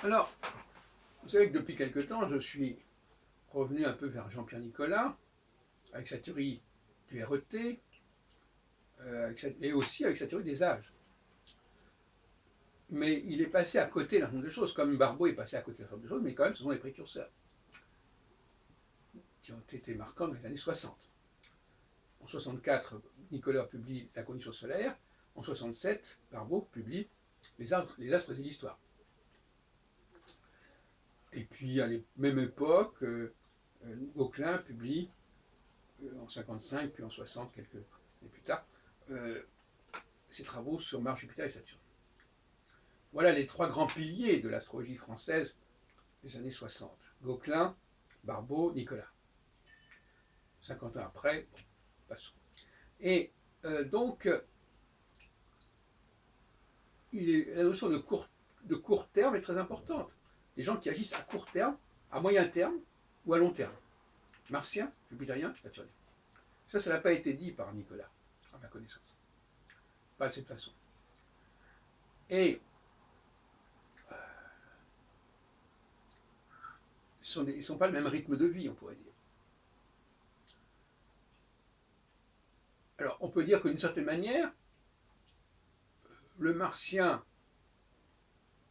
Alors, vous savez que depuis quelque temps, je suis revenu un peu vers Jean-Pierre Nicolas, avec sa théorie du RET, et aussi avec sa théorie des âges. Mais il est passé à côté d'un certain nombre de choses, comme Barbeau est passé à côté d'un certain nombre de choses, mais quand même, ce sont les précurseurs qui ont été marquants dans les années 60. En 64, Nicolas publie La condition solaire. En 67, Barbeau publie Les astres et l'histoire. Et puis, à la même époque, Vauquelin publie, en 55, puis en 60, quelques années plus tard, ses travaux sur Mars, Jupiter et Saturne. Voilà les trois grands piliers de l'astrologie française des années 60. Vauquelin, Barbeau, Nicolas. 50 ans après, bon, passons. Et donc, la notion de court terme est très importante. Des gens qui agissent à court terme, à moyen terme ou à long terme. Martien, jupitérien, saturnien. Ça n'a pas été dit par Nicolas, à ma connaissance. Pas de cette façon. Et ils ne sont pas le même rythme de vie, on pourrait dire. Alors, on peut dire que d'une certaine manière, le martien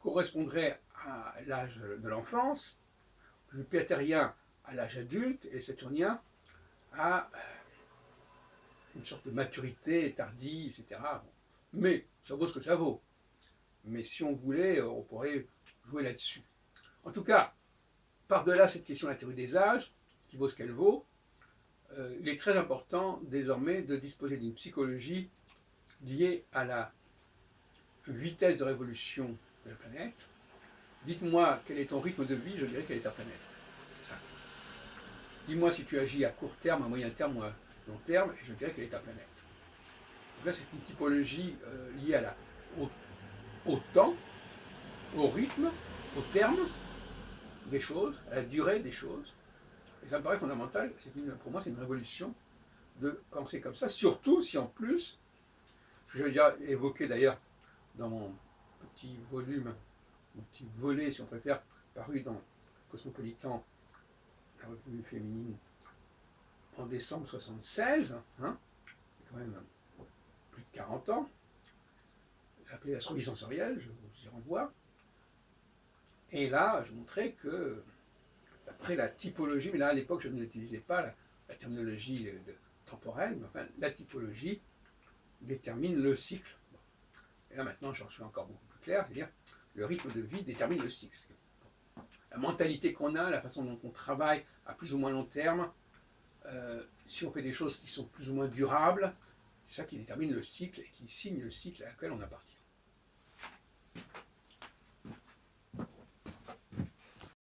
correspondrait à l'âge de l'enfance, le jupitérien à l'âge adulte, et le saturnien à une sorte de maturité tardive, etc. Mais ça vaut ce que ça vaut. Mais si on voulait, on pourrait jouer là-dessus. En tout cas, par-delà cette question de la théorie des âges, qui vaut ce qu'elle vaut, il est très important désormais de disposer d'une psychologie liée à la vitesse de révolution de la planète. Dites-moi quel est ton rythme de vie, je dirais quelle est ta planète. Ça. Dis-moi si tu agis à court terme, à moyen terme ou à long terme, et je dirais quelle est ta planète. Donc là, c'est une typologie liée au temps, au rythme, au terme des choses, à la durée des choses. Et ça me paraît fondamental. Pour moi, c'est une révolution de penser comme ça, surtout si en plus, ce que j'avais déjà évoqué d'ailleurs dans mon petit volume, mon petit volet, si on préfère, paru dans Cosmopolitan, la revue féminine, en décembre 76, hein, c'est quand même plus de 40 ans, s'appelait L'astrologie sensorielle, je vous y renvoie. Et là, je montrais que, d'après la typologie, mais là à l'époque je n'utilisais pas la terminologie temporelle, mais enfin la typologie détermine le cycle. Et là maintenant j'en suis encore beaucoup plus clair, c'est-à-dire le rythme de vie détermine le cycle. La mentalité qu'on a, la façon dont on travaille à plus ou moins long terme, si on fait des choses qui sont plus ou moins durables, c'est ça qui détermine le cycle et qui signe le cycle à laquelle on appartient.